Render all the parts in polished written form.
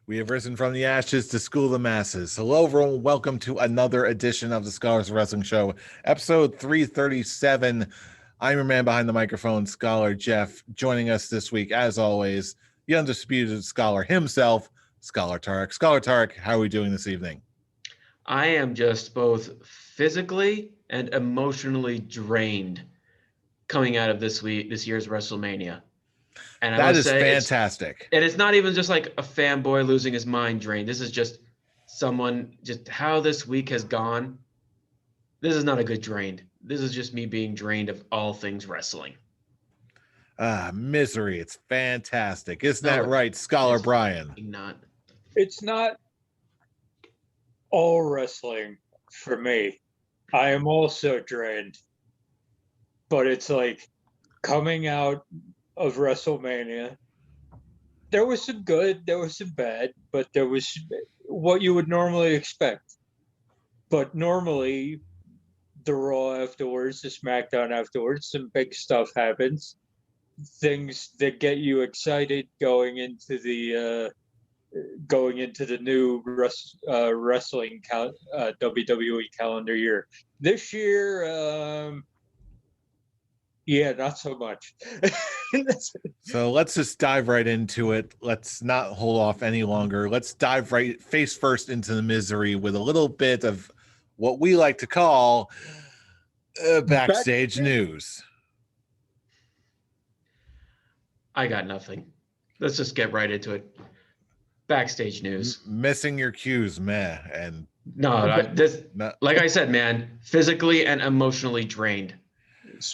We have risen from the ashes to school the masses. Hello, everyone. Welcome to another edition of the Scholars Wrestling Show, episode 337. I'm your man behind the microphone, Scholar Jeff. Joining us this week, as always, the undisputed scholar himself, Scholar Tarek. Scholar Tarek, how are we doing this evening? I am just both physically and emotionally drained coming out of this year's WrestleMania. And I That must is say, fantastic. it's not even just like a fanboy losing his mind drained. This is just someone, just how this week has gone. This is not a good drained. This is just me being drained of all things wrestling. Misery. It's fantastic. Isn't No, that right, Scholar Brian? Not. It's not all wrestling for me. I am also drained. But it's like coming out of WrestleMania, there was some good, there was some bad, but there was what you would normally expect. But normally, the Raw afterwards, the SmackDown afterwards, some big stuff happens. Things that get you excited going into the new wrestling WWE calendar year. This year, yeah, not so much. So let's just dive right into it. Let's not hold off any longer. Let's dive right face first into the misery with a little bit of what we like to call backstage news. I got nothing. Let's just get right into it. Backstage news. Missing your cues, meh. And like I said, man, physically and emotionally drained.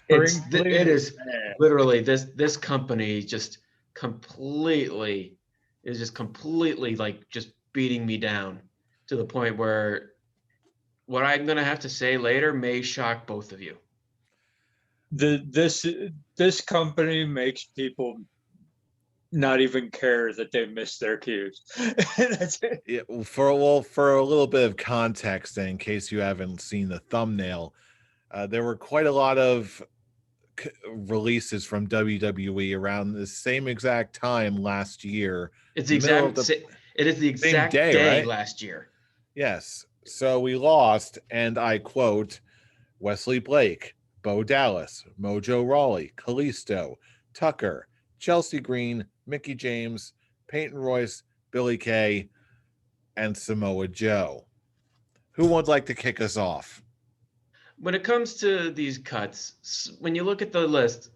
It is literally this company just completely like just beating me down to the point where what I'm gonna have to say later may shock both of you. This company makes people not even care that they missed their cues. That's it. Yeah, for a little bit of context, and in case you haven't seen the thumbnail, there were quite a lot of releases from WWE around the same exact time last year. It is the exact day right? Last year. Yes. So we lost, and I quote, Wesley Blake, Bo Dallas, Mojo Rawley, Kalisto, Tucker, Chelsea Green, Mickie James, Peyton Royce, Billy Kay, and Samoa Joe. Who would like to kick us off? When it comes to these cuts, when you look at the list,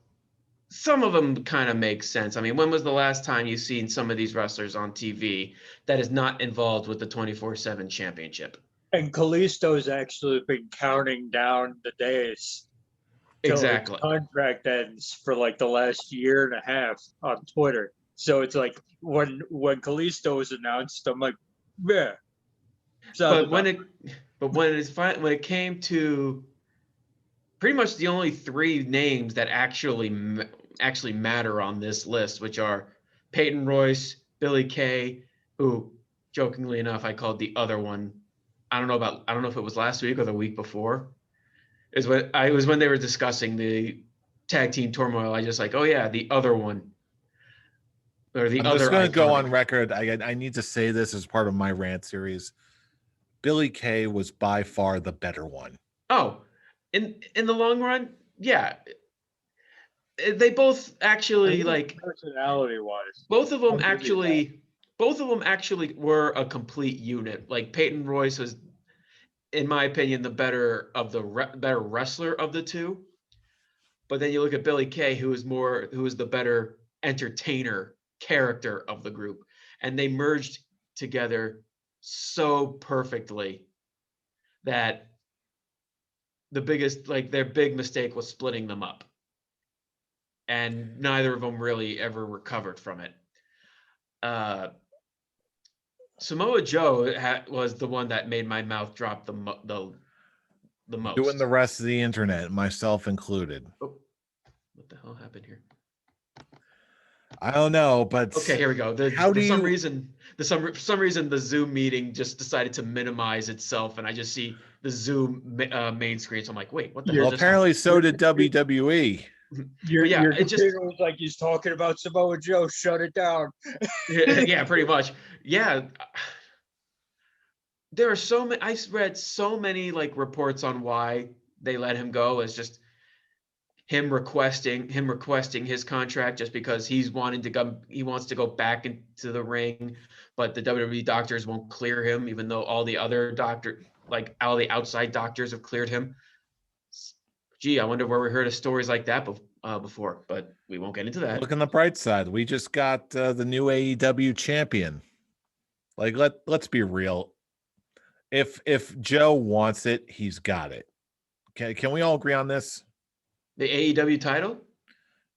some of them kind of make sense. I mean, when was the last time you've seen some of these wrestlers on TV that is not involved with the 24/7 championship? And Kalisto's actually been counting down the days exactly his contract ends for like the last year and a half on Twitter. So it's like when Kalisto was announced, I'm like, yeah. But when it came to pretty much the only three names that actually matter on this list, which are Peyton Royce, Billy Kay, who jokingly enough I called the other one. I don't know if it was last week or the week before. It was when they were discussing the tag team turmoil. I just like, oh yeah, the other one. Or the I'm other. Just going to go on record. I need to say this as part of my rant series. Billy Kay was by far the better one. Oh, in the long run, yeah. They both actually like personality-wise. Both of them actually were a complete unit. Like Peyton Royce was, in my opinion, the better wrestler of the two. But then you look at Billy Kay, who is the better entertainer character of the group, and they merged together so perfectly that their big mistake was splitting them up, and neither of them really ever recovered from it. Samoa Joe was the one that made my mouth drop the most. You and the rest of the internet, myself included. Oh, what the hell happened here? I don't know, but okay, here we go. For some reason, the Zoom meeting just decided to minimize itself, and I just see the Zoom main screen. So I'm like, wait, what the hell? Well, apparently, so did WWE. Your it just computer was like he's talking about Samoa Joe. Shut it down. yeah, pretty much. Yeah. There are so many. I read so many like reports on why they let him go as just him requesting his contract just because he wants to go back into the ring, but the WWE doctors won't clear him, even though all the other all the outside doctors have cleared him. Gee, I wonder where we heard of stories like that before, but we won't get into that. Look on the bright side. We just got the new AEW champion. Like, let's be real. If Joe wants it, he's got it. Can we all agree on this? The AEW title?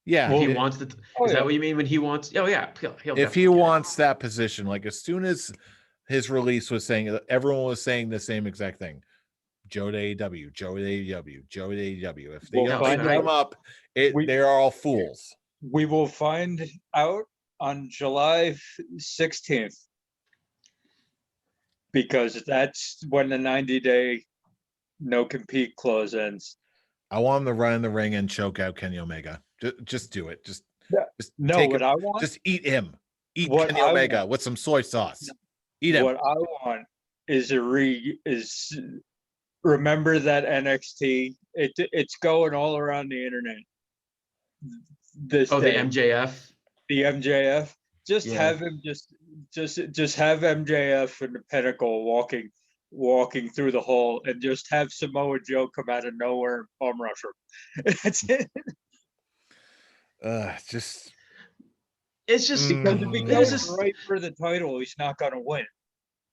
Yeah. If he wants the. Is yeah. that what you mean when he wants? Oh yeah, he'll if he definitely get it. wants that position, like as soon as his release was saying, everyone was saying the same exact thing. Joe to AEW, Joe to AEW, Joe to AEW. If they We'll don't find split them up, they're all fools. We will find out on July 16th because that's when the 90-day no compete clause ends. I want him to run in the ring and choke out Kenny Omega. Just do it. Just No, take what it. I want. Just eat him. Eat What Kenny I Omega want- with some soy sauce. Eat him. What I want is remember that NXT. It's going all around the internet. This the day. MJF. The MJF. Just Yeah. have him just have MJF and the Pinnacle walking through the hall, and just have Samoa Joe come out of nowhere and bum rush him. That's it. Just It's just Because if he goes right for the title, he's not gonna win.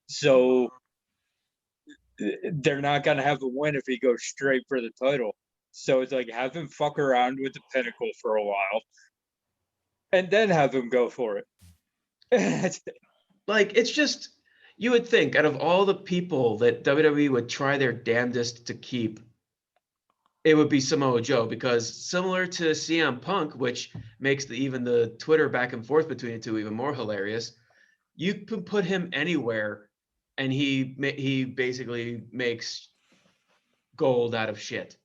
So they're not gonna have a win if he goes straight for the title. So it's like have him fuck around with the Pinnacle for a while, and then have him go for it. like it's just you would think out of all the people that WWE would try their damnedest to keep, it would be Samoa Joe, because similar to CM Punk, which makes even the Twitter back and forth between the two even more hilarious, you can put him anywhere and he basically makes gold out of shit.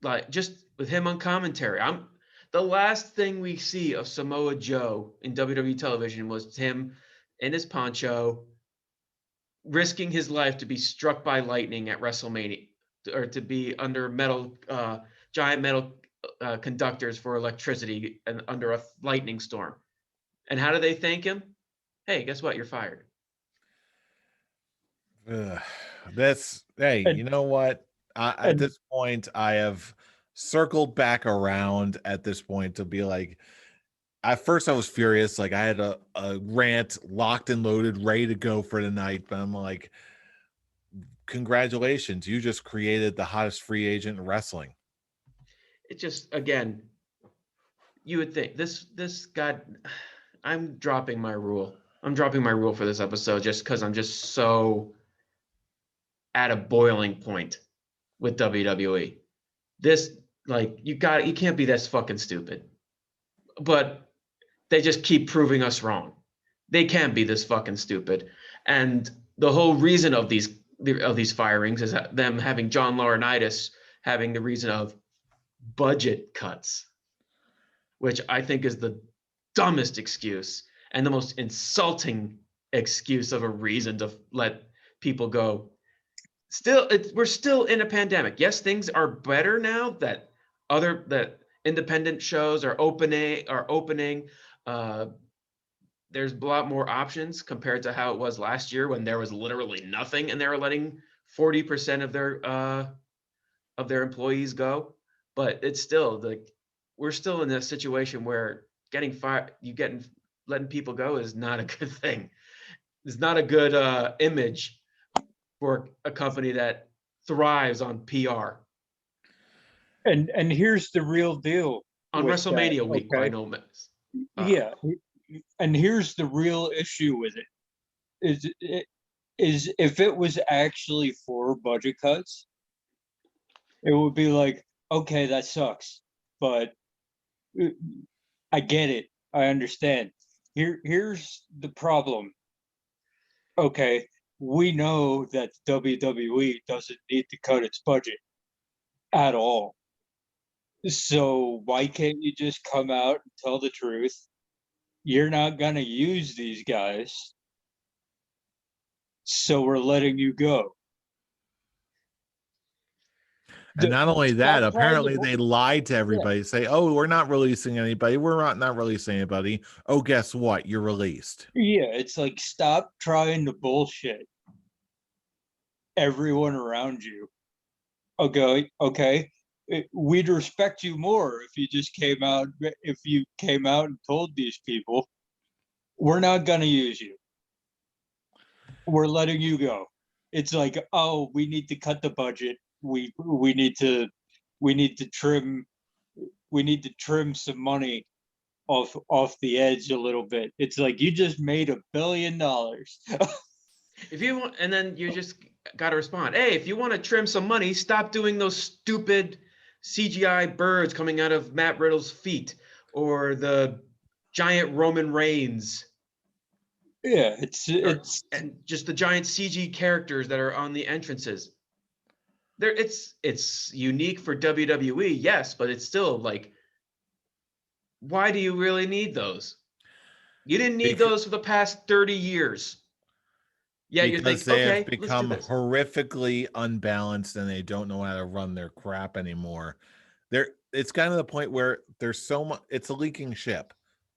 Like just with him on commentary, the last thing we see of Samoa Joe in WWE television was him in his poncho risking his life to be struck by lightning at WrestleMania, or to be under giant metal conductors for electricity and under a lightning storm. And how do they thank him? Hey, guess what? You're fired. You know what? At this point, I have circled back around at this point to be like, at first I was furious. Like I had a rant locked and loaded, ready to go for the night. But I'm like, congratulations. You just created the hottest free agent in wrestling. It just, again, you would think this guy, I'm dropping my rule. I'm dropping my rule for this episode just because I'm just so at a boiling point with WWE. This, like, you can't be this fucking stupid. But they just keep proving us wrong. They can't be this fucking stupid. And the whole reason of these firings is them having John Laurinaitis having the reason of budget cuts, which I think is the dumbest excuse and the most insulting excuse of a reason to let people go. We're still in a pandemic. Yes, things are better now that independent shows are opening. There's a lot more options compared to how it was last year when there was literally nothing and they were letting 40% of their employees go. But it's still we're still in a situation where letting people go is not a good thing. It's not a good image for a company that thrives on PR. And here's the real deal. On WrestleMania week, by no means. Yeah. And here's the real issue with it. Is if it was actually for budget cuts, it would be like, okay, that sucks. But I get it. I understand. Here's the problem. Okay, we know that WWE doesn't need to cut its budget at all. So why can't you just come out and tell the truth? You're not gonna use these guys, so we're letting you go. And not only that, Stop trying to apparently they lied to everybody. Say, oh, we're not releasing anybody. We're not releasing anybody. Oh, guess what? You're released. Yeah, it's like stop trying to bullshit everyone around you. Okay. We'd respect you more if you just came out. If you came out and told these people, we're not gonna use you. We're letting you go. It's like, oh, we need to cut the budget. We need to trim some money off the edge a little bit. It's like you just made $1 billion. If you want, and then you just got to respond. Hey, if you want to trim some money, stop doing those stupid CGI birds coming out of Matt Riddle's feet or the giant Roman Reigns. Yeah, it's and just the giant CG characters that are on the entrances. There, it's unique for WWE, yes, but it's still like, why do you really need those? You didn't need those for the past 30 years. Yeah, you because think, they have okay, let's do become this. horrifically unbalanced and they don't know how to run their crap anymore. It's kind of the point where there's so much, it's a leaking ship.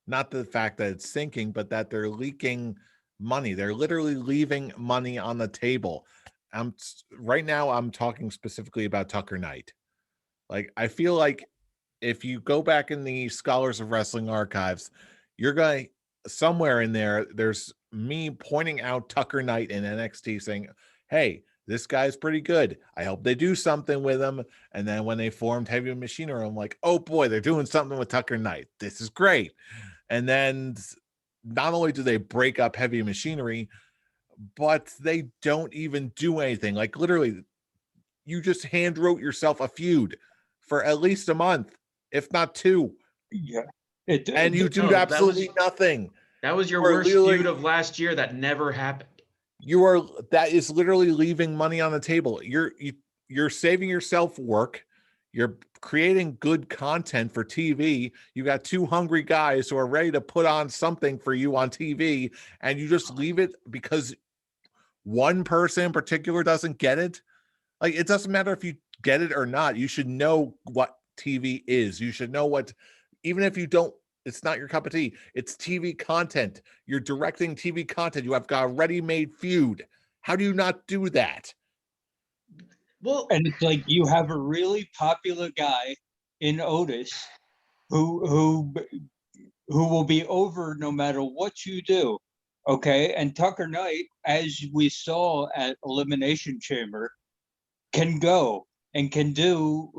Not the fact that it's sinking, but that they're leaking money. They're literally leaving money on the table. Right now I'm talking specifically about Tucker Knight. Like, I feel like if you go back in the Scholars of Wrestling archives, you're going somewhere in there. There's me pointing out Tucker Knight in NXT saying, hey, this guy's pretty good. I hope they do something with him. And then when they formed Heavy Machinery, I'm like, oh boy, they're doing something with Tucker Knight. This is great. And then not only do they break up Heavy Machinery, but they don't even do anything. Like, literally, you just hand wrote yourself a feud for at least a month, if not 2. Yeah. And you do absolutely nothing. That was your worst feud of last year that never happened. That is literally leaving money on the table. You're saving yourself work. You're creating good content for TV. You got 2 hungry guys who are ready to put on something for you on TV, and you just leave it because one person in particular doesn't get it. Like, it doesn't matter if you get it or not. You should know what TV is. You should know what, even if you don't, it's not your cup of tea. It's TV content. You're directing TV content. You have got a ready-made feud. How do you not do that? Well, and it's like you have a really popular guy in Otis who will be over no matter what you do. Okay. And Tucker Knight, as we saw at Elimination Chamber, can go and can do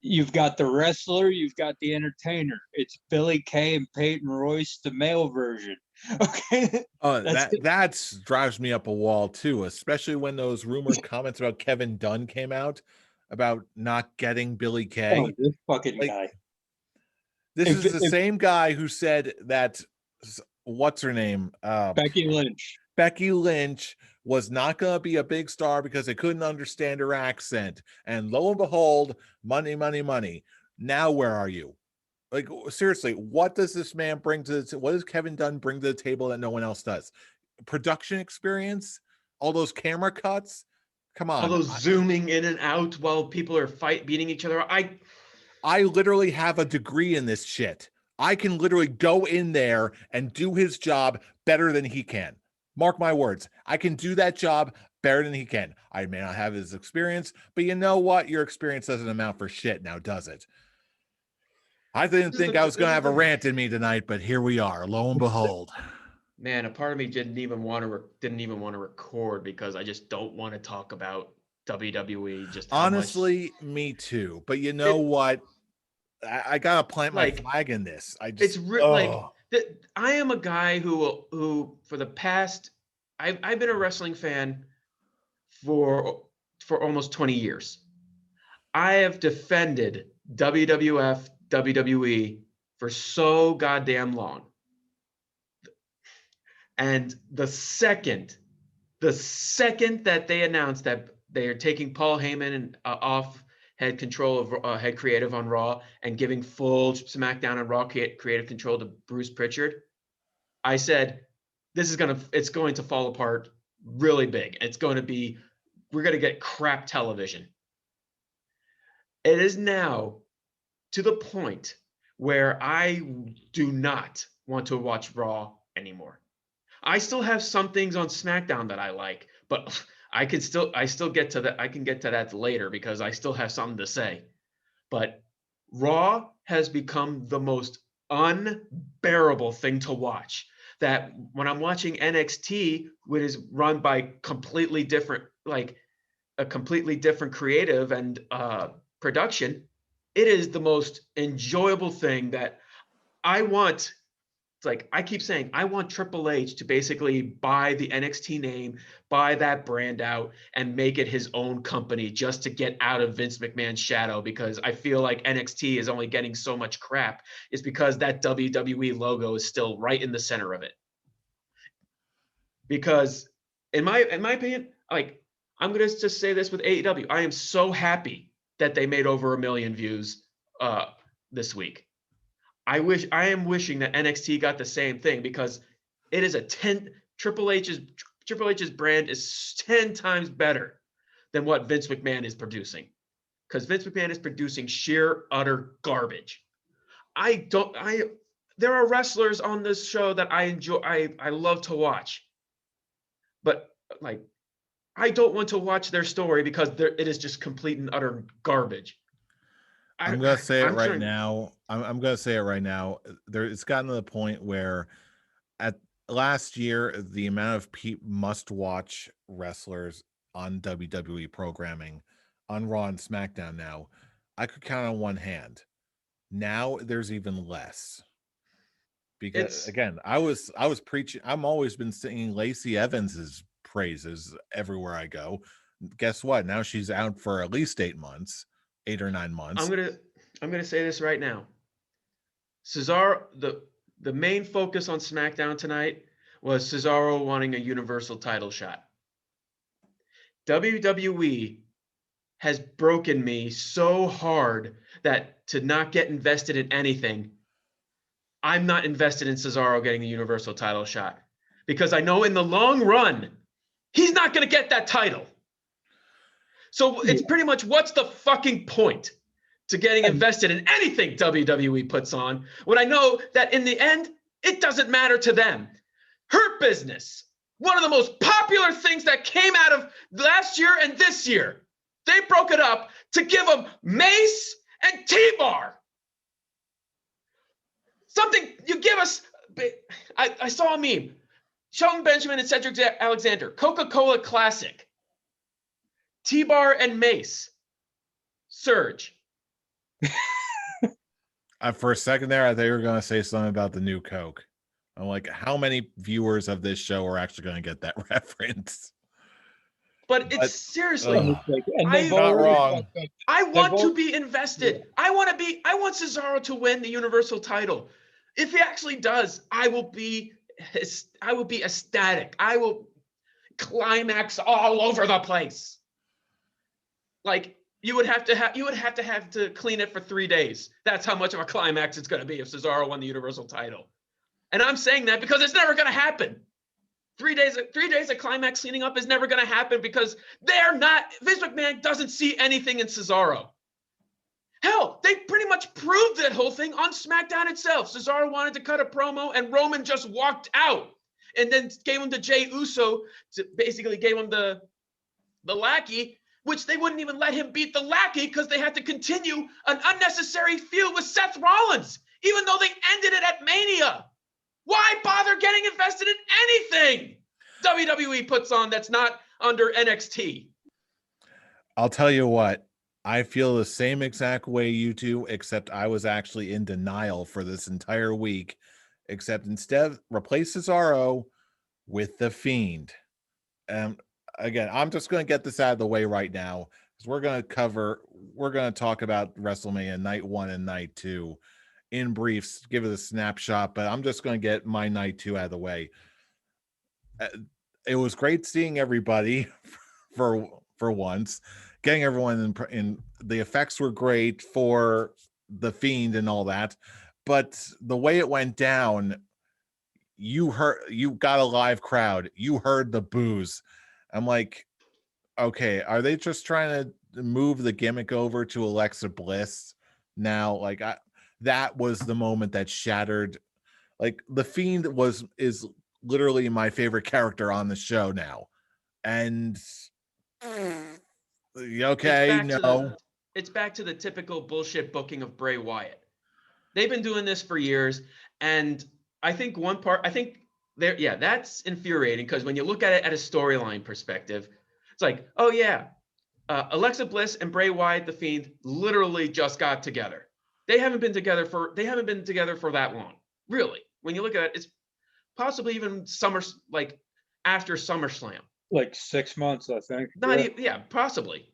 you've got the wrestler, you've got the entertainer. It's Billy Kay and Peyton Royce, the male version. Okay. Oh, that drives me up a wall too, especially when those rumored comments about Kevin Dunn came out about not getting Billy Kay. Oh, this fucking guy. This is the same guy who said that, what's her name? Becky Lynch. Becky Lynch was not going to be a big star because they couldn't understand her accent. And lo and behold, money, money, money. Now, where are you? Like, seriously, what does this man bring to what does Kevin Dunn bring to the table that no one else does? Production experience? All those camera cuts? Come on. All those zooming in and out while people are beating each other. I literally have a degree in this shit. I can literally go in there and do his job better than he can. Mark my words. I can do that job better than he can. I may not have his experience, but you know what? Your experience doesn't amount for shit now, does it? I didn't think I was going to have a rant in me tonight, but here we are. Lo and behold. Man, a part of me didn't even want to record because I just don't want to talk about WWE. Just honestly, me too. But you know what? I gotta plant my flag in this. I am a guy who for the past I've been a wrestling fan for almost 20 years. I have defended WWF, WWE for so goddamn long. And the second that they announced that they are taking Paul Heyman off head control of head creative on Raw and giving full SmackDown and Raw creative control to Bruce Pritchard, I said, it's going to fall apart really big. We're going to get crap television. It is now to the point where I do not want to watch Raw anymore. I still have some things on SmackDown that I like, but I still get to that. I can get to that later because I still have something to say. But Raw has become the most unbearable thing to watch. That when I'm watching NXT, which is run by completely different, like a completely different creative and production, it is the most enjoyable thing that I want. It's like I keep saying, I want Triple H to basically buy the NXT name, buy that brand out, and make it his own company just to get out of Vince McMahon's shadow, because I feel like NXT is only getting so much crap is because that WWE logo is still right in the center of it. Because in my opinion, like, I'm gonna just say this with AEW, I am so happy that they made over 1 million views this week. I am wishing that NXT got the same thing, because it is Triple H's brand is 10 times better than what Vince McMahon is producing, because Vince McMahon is producing sheer utter garbage. There are wrestlers on this show that I enjoy, I love to watch, but like, I don't want to watch their story because it is just complete and utter garbage. I'm gonna say it right now. I'm gonna say it right now. It's gotten to the point where, at last year, the amount of must-watch wrestlers on WWE programming on Raw and SmackDown now, I could count on one hand. Now there's even less. Because again, I was preaching. I'm always been singing Lacey Evans's praises everywhere I go. Guess what? Now she's out for at least 8 months. 8 or 9 months. I'm gonna say this right now. Cesaro, the main focus on SmackDown tonight was Cesaro wanting a Universal title shot. WWE has broken me so hard that to not get invested in anything, I'm not invested in Cesaro getting a Universal title shot, because I know in the long run, he's not gonna get that title. So it's pretty much, what's the fucking point to getting invested in anything WWE puts on when I know that in the end, it doesn't matter to them? Hurt Business, one of the most popular things that came out of last year and this year, they broke it up to give them Mace and T-Bar. Something you give us. I saw a meme. Shelton Benjamin and Cedric Alexander, Coca-Cola Classic. T-Bar and Mace. Surge. For a second there, I thought you were going to say something about the new Coke. I'm like, how many viewers of this show are actually going to get that reference? But it's seriously, not wrong. I want to be invested. Yeah. I want Cesaro to win the Universal title. If he actually does, I will be ecstatic. I will climax all over the place. Like, you would have to clean it for 3 days. That's how much of a climax it's going to be if Cesaro won the Universal title. And I'm saying that because it's never going to happen. 3 days of climax cleaning up is never going to happen, because Vince McMahon doesn't see anything in Cesaro. Hell, they pretty much proved that whole thing on SmackDown itself. Cesaro wanted to cut a promo and Roman just walked out and then gave him to Jey Uso, basically gave him the lackey, which they wouldn't even let him beat the lackey because they had to continue an unnecessary feud with Seth Rollins, even though they ended it at Mania. Why bother getting invested in anything WWE puts on that's not under NXT? I'll tell you what, I feel the same exact way you do, except I was actually in denial for this entire week, except instead replace Cesaro with The Fiend. Again, I'm just going to get this out of the way right now, because we're going to talk about WrestleMania night 1 and night 2 in briefs, give it a snapshot, but I'm just going to get my night 2 out of the way. It was great seeing everybody for once. getting everyone in the effects were great for the Fiend and all that, but the way it went down, you got a live crowd, you heard the boos. I'm like, okay, are they just trying to move the gimmick over to Alexa Bliss now? Like, that was the moment that shattered. Like, the Fiend is literally my favorite character on the show now, and okay, no. It's back to the typical bullshit booking of Bray Wyatt. They've been doing this for years, and I think that's infuriating because when you look at it at a storyline perspective, it's like, oh yeah, Alexa Bliss and Bray Wyatt, the Fiend, literally just got together. They haven't been together for that long, really. When you look at it, it's possibly even after SummerSlam. Like 6 months, I think. Possibly.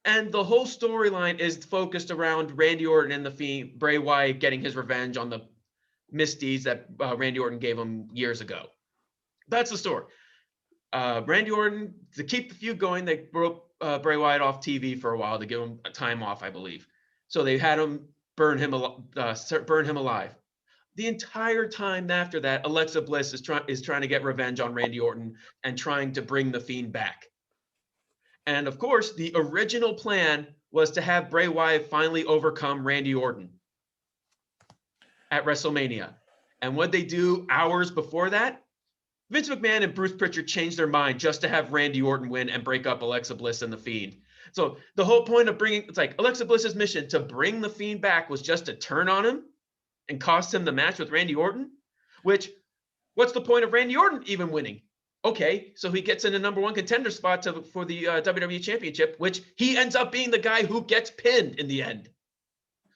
And the whole storyline is focused around Randy Orton and the Fiend, Bray Wyatt getting his revenge on the misdeeds that Randy Orton gave him years ago. That's the story. Randy Orton, to keep the feud going, they broke Bray Wyatt off TV for a while to give him a time off, I believe. So they had him burn him alive. The entire time after that, Alexa Bliss is trying to get revenge on Randy Orton and trying to bring the Fiend back. And of course, the original plan was to have Bray Wyatt finally overcome Randy Orton at WrestleMania. And what they do hours before that, Vince McMahon and Bruce Pritchard changed their mind just to have Randy Orton win and break up Alexa Bliss and the Fiend. So the whole point of it's like Alexa Bliss's mission to bring the Fiend back was just to turn on him and cost him the match with Randy Orton, which, what's the point of Randy Orton even winning? Okay, so he gets in the number one contender spot for the WWE Championship, which he ends up being the guy who gets pinned in the end.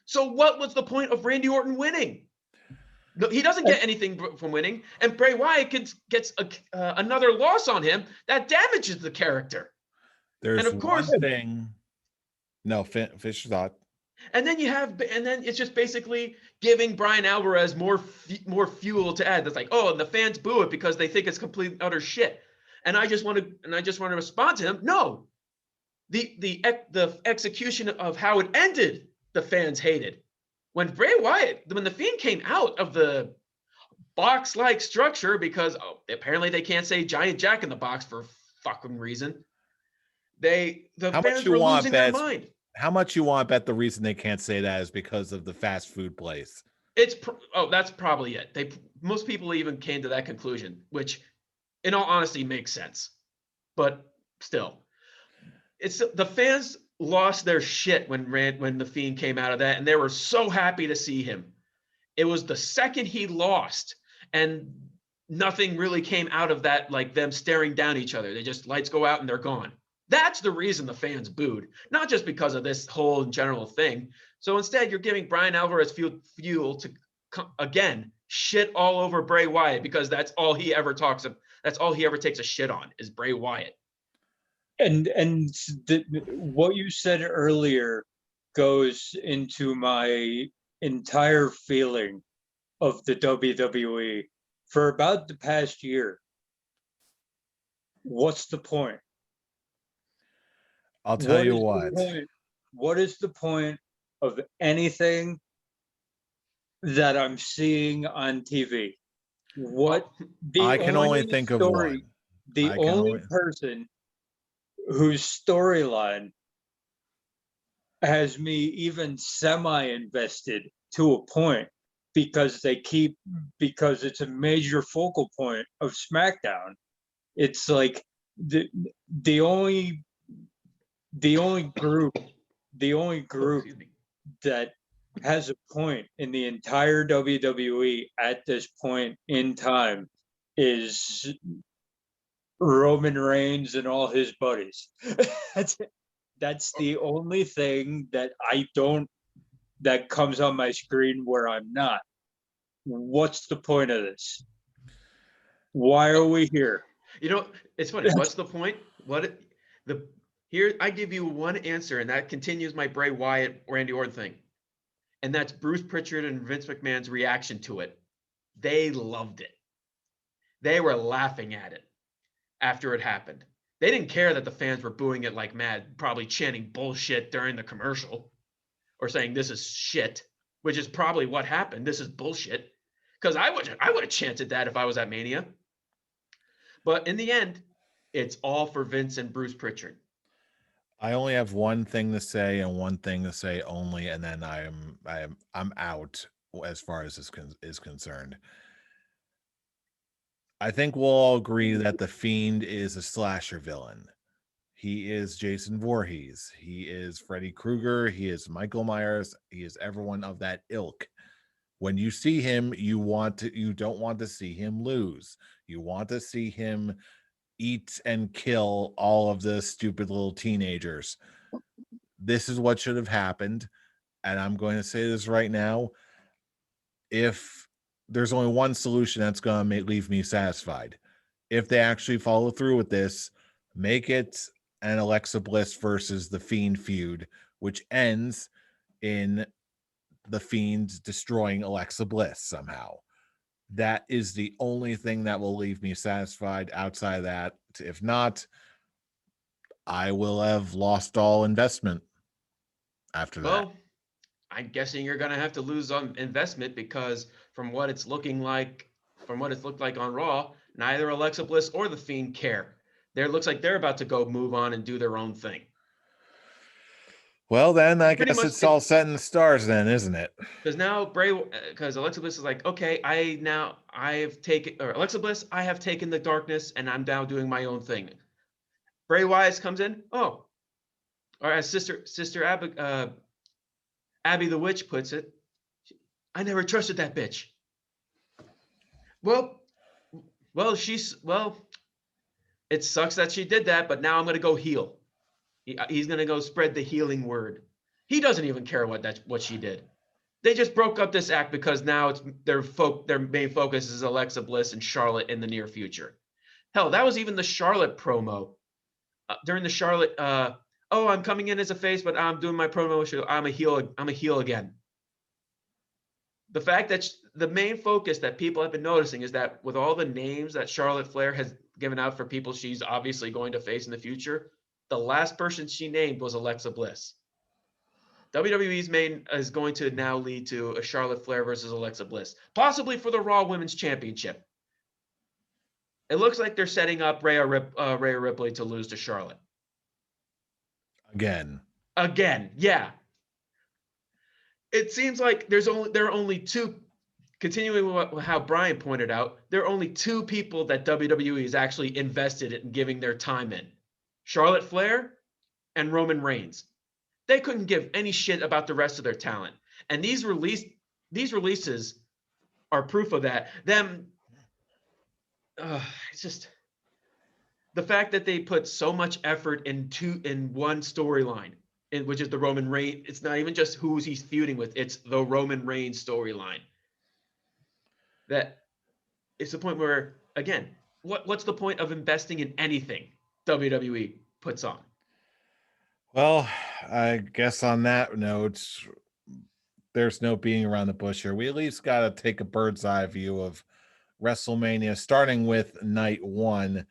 So what was the point of Randy Orton winning? He doesn't get anything from winning, and Bray Wyatt gets another loss on him that damages the character. There's one thing. No, finish your thought. And then it's just basically giving Brian Alvarez more fuel to add. That's like, oh, and the fans boo it because they think it's complete utter shit. And I just want to respond to him. No, the execution of how it ended, the fans hated. When the Fiend came out of the box-like structure because apparently they can't say Giant Jack in the Box for fucking reason. The fans were losing their mind. How much you want to bet the reason they can't say that is because of the fast food place? That's probably it. Most people even came to that conclusion, which, in all honesty, makes sense. But still, it's the fans lost their shit when the Fiend came out of that, and they were so happy to see him. It was the second he lost, and nothing really came out of that, like them staring down each other. They just lights go out and they're gone. That's the reason the fans booed, not just because of this whole general thing. So instead, you're giving Brian Alvarez fuel to, again, shit all over Bray Wyatt because that's all he ever talks about. That's all he ever takes a shit on is Bray Wyatt. And what you said earlier goes into my entire feeling of the WWE for about the past year. What's the point? I'll tell you what. What is the point of anything that I'm seeing on TV? I can only think of one. The only person whose storyline has me even semi-invested to a point because it's a major focal point of SmackDown. It's like the only group that has a point in the entire WWE at this point in time is Roman Reigns and all his buddies. That's the only thing that that comes on my screen where I'm not. What's the point of this? Why are we here? It's funny. What's the point? Here, I give you one answer, and that continues my Bray Wyatt, Randy Orton thing. And that's Bruce Pritchard and Vince McMahon's reaction to it. They loved it. They were laughing at it after it happened. They didn't care that the fans were booing it like mad, probably chanting bullshit during the commercial or saying this is shit, which is probably what happened. This is bullshit. Because I would have chanted that if I was at Mania. But in the end, it's all for Vince and Bruce Pritchard. I only have one thing to say and one thing to say only, and then I'm out as far as this is concerned. I think we'll all agree that the Fiend is a slasher villain. He is Jason Voorhees. He is Freddy Krueger. He is Michael Myers. He is everyone of that ilk. When you see him, you don't want to see him lose. You want to see him eat and kill all of the stupid little teenagers. This is what should have happened. And I'm going to say this right now. If there's only one solution that's going to leave me satisfied, if they actually follow through with this, make it an Alexa Bliss versus the Fiend feud, which ends in the Fiend destroying Alexa Bliss somehow. That is the only thing that will leave me satisfied. Outside of that, if not, I will have lost all investment after that. Well, I'm guessing you're going to have to lose on investment because from what it's looked like on Raw, neither Alexa Bliss or the Fiend care. It looks like they're about to go move on and do their own thing. Well, then I guess it's all set in the stars then, isn't it? Because now because Alexa Bliss is like, okay, Alexa Bliss, I have taken the darkness and I'm now doing my own thing. Bray Wyatt comes in, or as Sister Abby the Witch puts it, I never trusted that bitch. Well, it sucks that she did that, but now I'm going to go heal. He's going to go spread the healing word. He doesn't even care what she did. They just broke up this act because now it's their main focus is Alexa Bliss and Charlotte in the near future. Hell, that was even the Charlotte promo. During the Charlotte, I'm coming in as a face, but I'm doing my promo show. I'm a heel again. The fact that the main focus that people have been noticing is that with all the names that Charlotte Flair has given out for people she's obviously going to face in the future, the last person she named was Alexa Bliss. WWE's main is going to now lead to a Charlotte Flair versus Alexa Bliss, possibly for the Raw Women's Championship. It looks like they're setting up Rhea Ripley to lose to Charlotte. Again, yeah. It seems like there are only two. Continuing with how Brian pointed out, there are only two people that WWE is actually invested in giving their time in: Charlotte Flair and Roman Reigns. They couldn't give any shit about the rest of their talent, and these releases are proof of that. It's just the fact that they put so much effort in one storyline, which is the Roman Reigns. It's not even just who he's feuding with; it's the Roman Reigns storyline. That it's the point where, again, what's the point of investing in anything WWE puts on? Well, I guess on that note, there's no beating around the bush here. We at least got to take a bird's eye view of WrestleMania, starting with night one.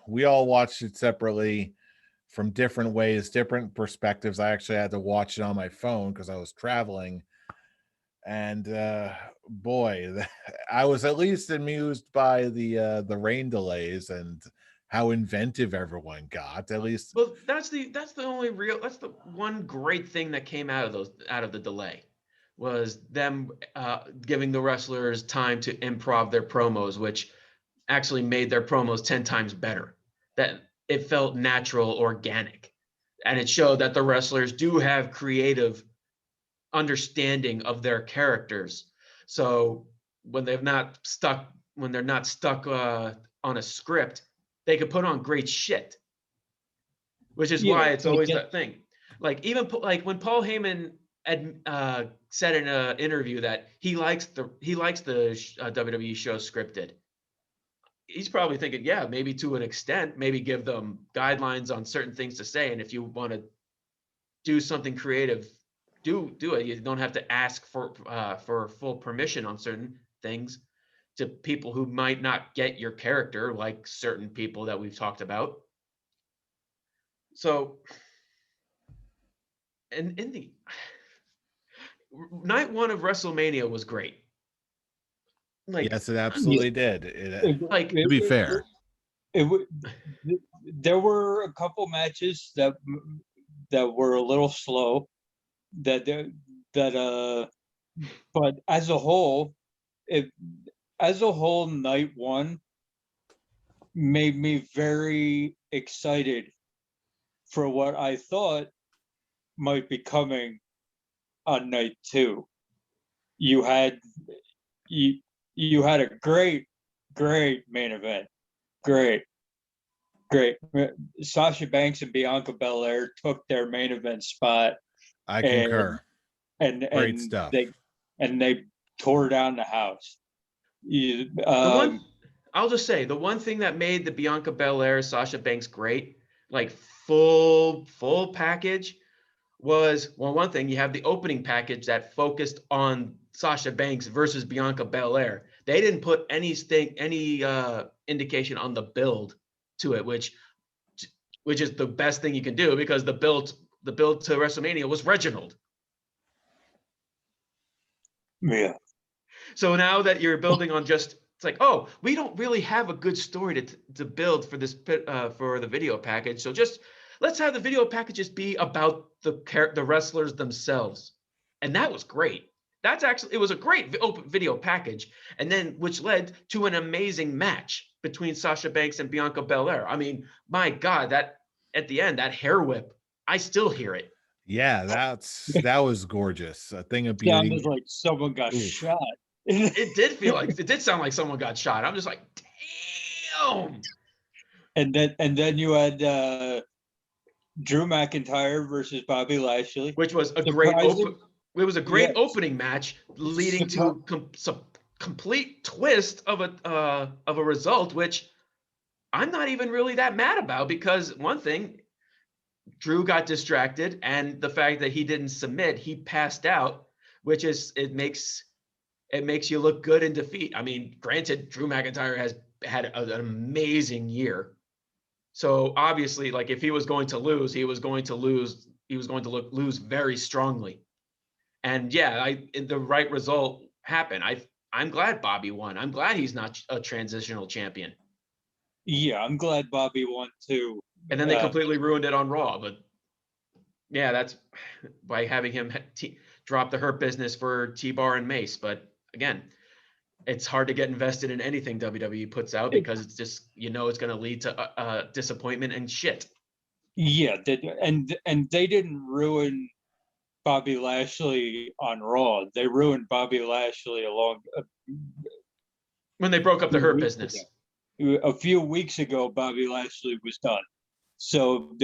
We all watched it separately from different ways, different perspectives. I actually had to watch it on my phone because I was traveling. And boy, I was at least amused by the rain delays and how inventive everyone got. At least, well, that's the one great thing that came out of the delay was them giving the wrestlers time to improv their promos, which actually made their promos 10 times better. That it felt natural, organic, and it showed that the wrestlers do have creative understanding of their characters. So when they're not stuck on a script, they could put on great shit, which is why it's always that thing. Like even like when Paul Heyman said in an interview that he likes the WWE show scripted. He's probably thinking, yeah, maybe to an extent, maybe give them guidelines on certain things to say, and if you want to do something creative, do it. You don't have to ask for full permission on certain things. to people who might not get your character, like certain people that we've talked about. So, and in the night one of WrestleMania was great. Like, Yes, it absolutely did. like To be fair, there were a couple matches that were a little slow. But as a whole, night one made me very excited for what I thought might be coming on night two. You had a great main event. Great. Sasha Banks and Bianca Belair took their main event spot. I concur. Great And stuff. they tore down the house. I'll just say the one thing that made the Bianca Belair Sasha Banks great, like full package, was, well, one thing, you have the opening package that focused on Sasha Banks versus Bianca Belair. They didn't put any indication on the build to it, which is the best thing you can do, because the build to WrestleMania was Reginald. Yeah. So now that you're building on just, it's like, oh, we don't really have a good story to build for this for the video package. So just let's have the video packages be about the wrestlers themselves, and that was great. It was a great open video package, and then which led to an amazing match between Sasha Banks and Bianca Belair. I mean, my God, that at the end, that hair whip, I still hear it. Yeah, that was gorgeous. A thing of beauty. Sounded like someone got shot. It did sound like someone got shot. I'm just like, damn. And then you had Drew McIntyre versus Bobby Lashley, which was a great opening match, leading to some complete twist of a result, which I'm not even really that mad about, because one thing, Drew got distracted, and the fact that he didn't submit, he passed out, which is, it makes you look good in defeat. I mean, granted, Drew McIntyre has had an amazing year. So obviously, like, if he was going to lose, he was going to lose very strongly. And yeah, the right result happened. I'm glad Bobby won. I'm glad he's not a transitional champion. Yeah, I'm glad Bobby won too. And then they completely ruined it on Raw. But yeah, that's by having him drop the Hurt Business for T-Bar and Mace. But again, it's hard to get invested in anything WWE puts out, because it's just, it's going to lead to disappointment and shit. Yeah, and they didn't ruin Bobby Lashley on Raw. They ruined Bobby Lashley when they broke up the Hurt Business. A few weeks ago, Bobby Lashley was done. So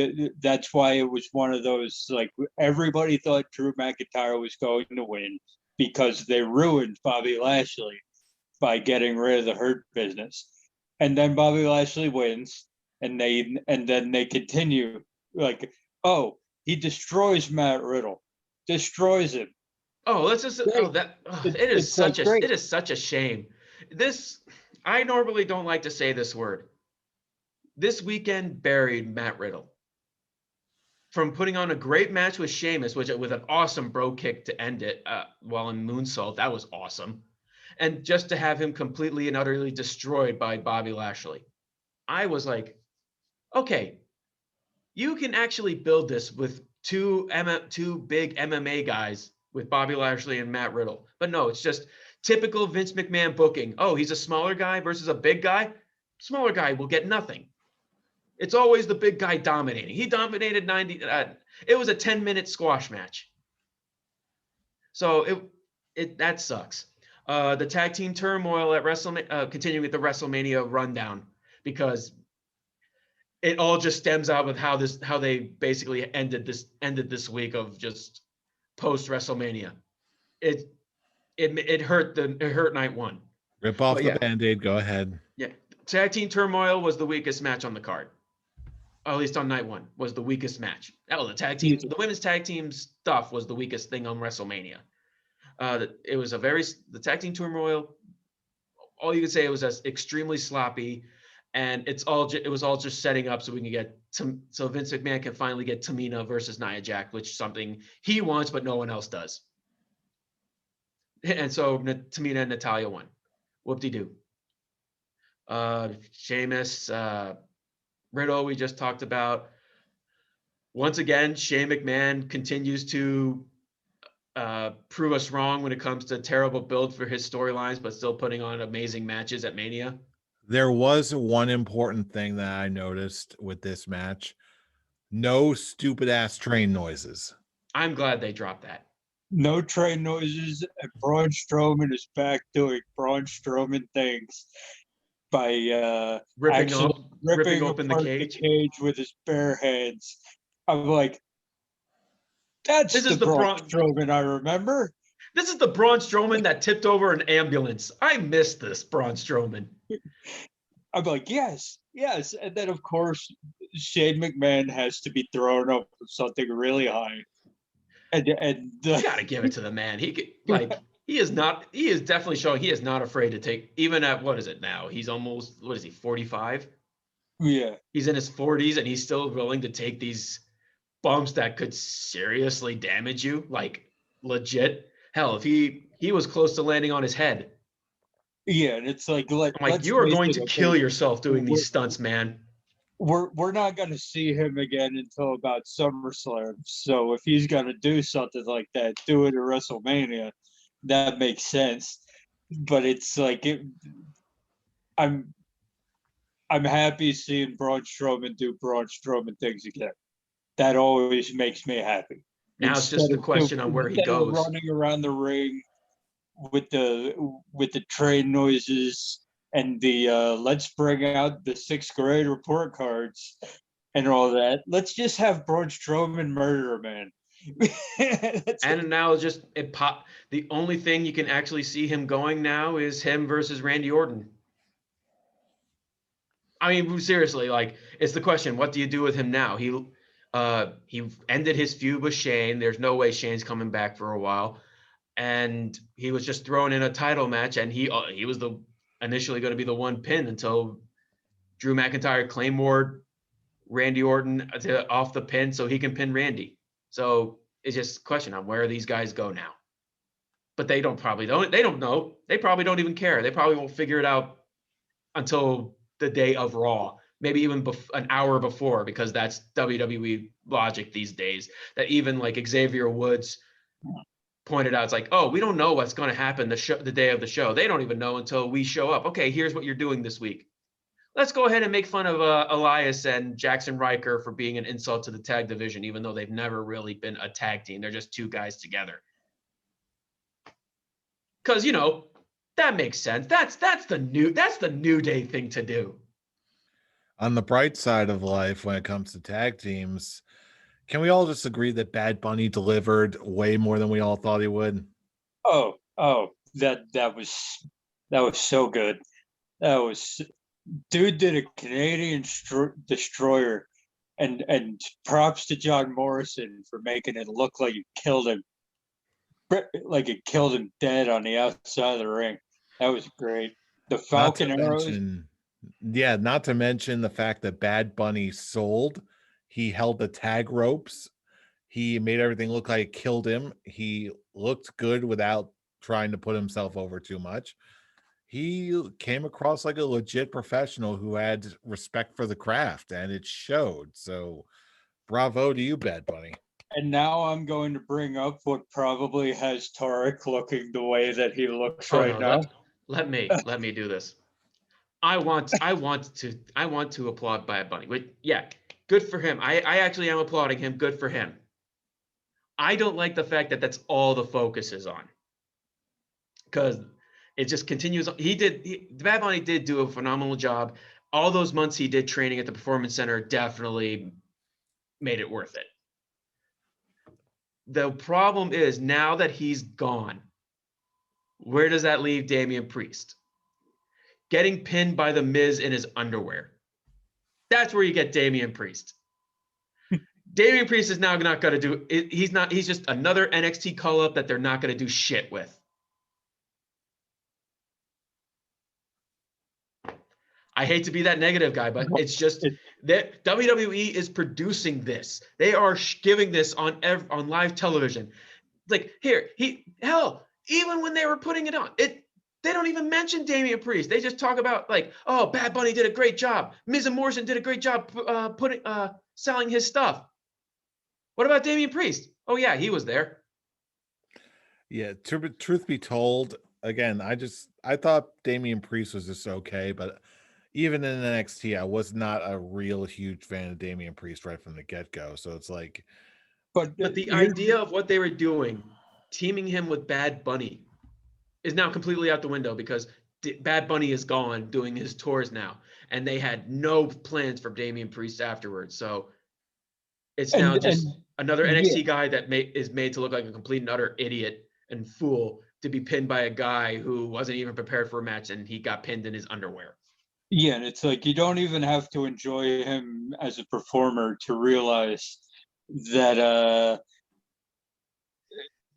that's why it was one of those, like, everybody thought Drew McIntyre was going to win, because they ruined Bobby Lashley by getting rid of the Hurt Business. And then Bobby Lashley wins, and then they continue, like, oh, he destroys Matt Riddle. Destroys him. Oh, let's just it is such a shame. I normally don't like to say this word. This weekend buried Matt Riddle. From putting on a great match with Sheamus, with an awesome bro kick to end it while in moonsault, that was awesome. And just to have him completely and utterly destroyed by Bobby Lashley. I was like, okay, you can actually build this with two big MMA guys, with Bobby Lashley and Matt Riddle. But no, it's just typical Vince McMahon booking. Oh, he's a smaller guy versus a big guy. Smaller guy will get nothing. It's always the big guy dominating. He dominated 90. It was a 10-minute squash match. So that sucks. The tag team turmoil at WrestleMania, continuing with the WrestleMania rundown, because it all just stems out with how they basically ended this week of just post WrestleMania. It hurt night one. Rip off the Band-Aid. Go ahead. Yeah, tag team turmoil was the weakest match on the card. Or at least on night one was the weakest match. The women's tag team stuff was the weakest thing on WrestleMania. It was the tag team turmoil, all you can say, it was extremely sloppy, and it was all just setting up so we can get so Vince McMahon can finally get Tamina versus Nia Jax, which is something he wants but no one else does. And so Tamina and Natalya won. Whoop-de-doo. Sheamus, Riddle, we just talked about. Once again, Shane McMahon continues to prove us wrong when it comes to terrible build for his storylines, but still putting on amazing matches at Mania. There was one important thing that I noticed with this match. No stupid ass train noises. I'm glad they dropped that. No train noises, and Braun Strowman is back doing Braun Strowman things by Ripping ripping open the apart cage. with his bare hands. I'm like, that's This is the the Braun Strowman I remember. This is the Braun Strowman that tipped over an ambulance. I missed this Braun Strowman. I'm like, yes. And then, of course, Shane McMahon has to be thrown up with something really high. And You got to give it to the man. He is definitely showing he is not afraid to take, even at, what is it now? He's almost, what is he, 45? Yeah. He's in his 40s and he's still willing to take these bumps that could seriously damage you, like legit. Hell, if he was close to landing on his head. Yeah, and it's like, you are going to kill yourself doing these stunts, man. We're not going to see him again until about SummerSlam. So if he's going to do something like that, do it at WrestleMania. That makes sense. But it's like I'm happy seeing Braun Strowman do Braun Strowman things again. That always makes me happy. Now it's just the question on where he goes. Running around the ring with the train noises and the let's bring out the 6th grade report cards and all that. Let's just have Braun Strowman murder a man. And now just the only thing you can actually see him going now is him versus Randy Orton. I mean, seriously, like, it's the question, what do you do with him now? He ended his feud with Shane. There's no way Shane's coming back for a while. And he was just thrown in a title match, and he was initially going to be the one pin until Drew McIntyre claymore Randy Orton off the pin so he can pin Randy. So it's just a question on where these guys go now. But they don't know. They probably don't even care. They probably won't figure it out until the day of Raw, maybe even an hour before, because that's WWE logic these days. That even like Xavier Woods pointed out, it's like, oh, we don't know what's going to happen the day of the show. They don't even know until we show up. Okay, here's what you're doing this week. Let's go ahead and make fun of Elias and Jackson Riker for being an insult to the tag division, even though they've never really been a tag team. They're just two guys together. Because, that makes sense. That's the New Day thing to do. On the bright side of life, when it comes to tag teams, can we all just agree that Bad Bunny delivered way more than we all thought he would? Oh, that was so good. Dude did a Canadian destroyer, and props to John Morrison for making it look like it killed him dead on the outside of the ring. That was great. The Falcon arrows. Not to mention the fact that Bad Bunny sold. He held the tag ropes. He made everything look like it killed him. He looked good without trying to put himself over too much. He came across like a legit professional who had respect for the craft, and it showed. So bravo to you, Bad Bunny. And now I'm going to bring up what probably has Tarek looking the way that he looks now. Let me do this. I want to applaud Bad Bunny. But yeah, good for him. I actually am applauding him. Good for him. I don't like the fact that that's all the focus is on, because it just continues. Bad Bunny did do a phenomenal job. All those months he did training at the Performance Center definitely made it worth it. The problem is, now that he's gone, where does that leave Damian Priest? Getting pinned by The Miz in his underwear. That's where you get Damian Priest. Damian Priest is now not going to do it. He's just another NXT call-up that they're not going to do shit with. I hate to be that negative guy, but it's just that WWE is producing this. They are giving this on live television. Like here, even when they were putting it on, they don't even mention Damian Priest. They just talk about like, oh, Bad Bunny did a great job. Miz and Morrison did a great job selling his stuff. What about Damian Priest? Oh yeah, he was there. Yeah, truth be told, again, I thought Damian Priest was just okay, but even in NXT, I was not a real huge fan of Damian Priest right from the get-go. So it's like, but the idea of what they were doing, teaming him with Bad Bunny, is now completely out the window because Bad Bunny is gone doing his tours now, and they had no plans for Damian Priest afterwards. So it's now just another NXT guy that is made to look like a complete and utter idiot and fool to be pinned by a guy who wasn't even prepared for a match, and he got pinned in his underwear. Yeah, and it's like you don't even have to enjoy him as a performer to realize that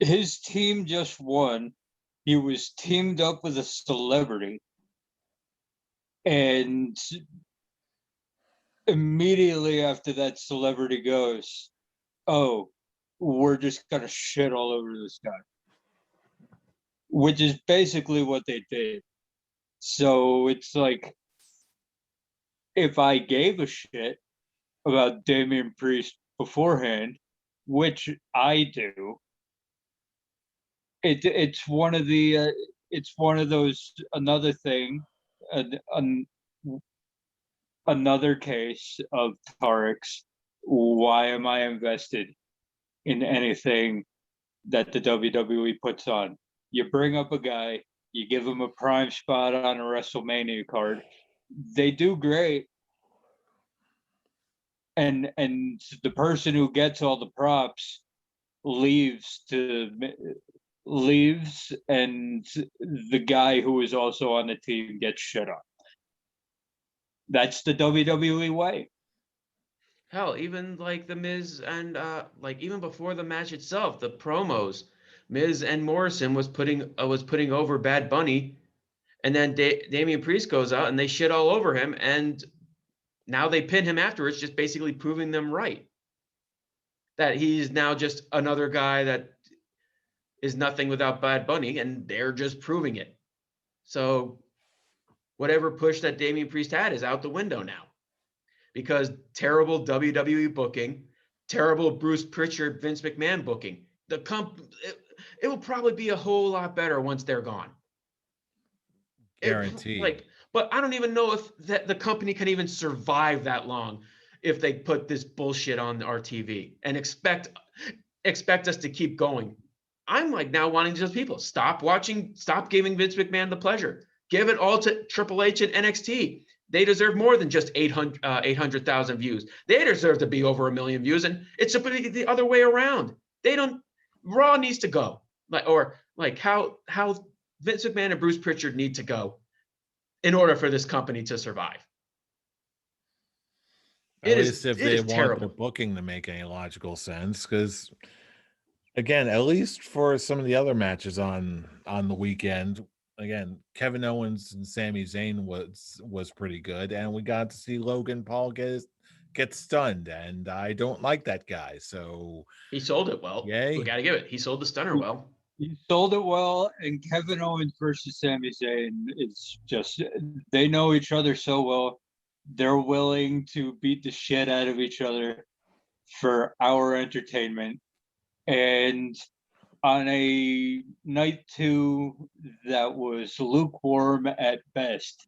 his team just won. He was teamed up with a celebrity, and immediately after that celebrity goes, oh, we're just gonna shit all over this guy, which is basically what they did. So it's like, if I gave a shit about Damian Priest beforehand, which I do, it's one of the it's one of those, another thing, another case of Tarek's. Why am I invested in anything that the WWE puts on? You bring up a guy, you give him a prime spot on a WrestleMania card. They do great, and the person who gets all the props leaves, and the guy who is also on the team gets shit on. That's the WWE way. Hell, even like the Miz and like even before the match itself, the promos, Miz and Morrison was putting over Bad Bunny, and then Damian Priest goes out and they shit all over him, and now they pin him afterwards, just basically proving them right. That he's now just another guy that is nothing without Bad Bunny, and they're just proving it. So whatever push that Damian Priest had is out the window now. Because terrible WWE booking, terrible Bruce Pritchard, Vince McMahon booking. It will probably be a whole lot better once they're gone. guaranteed. But I don't even know if the company can even survive that long if they put this bullshit on our TV and expect us to keep going. I'm like now wanting to just people stop giving Vince McMahon the pleasure. Give it all to Triple H and NXT. They deserve more than just 800,000 views. They deserve to be over 1 million views, and it's supposed to be the other way around. Raw needs to go, like how Vince McMahon and Bruce Pritchard need to go in order for this company to survive. At least if they want terrible. their booking to make any logical sense, because again, at least for some of the other matches on the weekend, again, Kevin Owens and Sami Zayn was pretty good, and we got to see Logan Paul get stunned, and I don't like that guy. So he sold it well. Yay. We got to give it. He sold the stunner well. He sold it well, and Kevin Owens versus Sami Zayn is just, they know each other so well. They're willing to beat the shit out of each other for our entertainment. And on a night 2 that was lukewarm at best,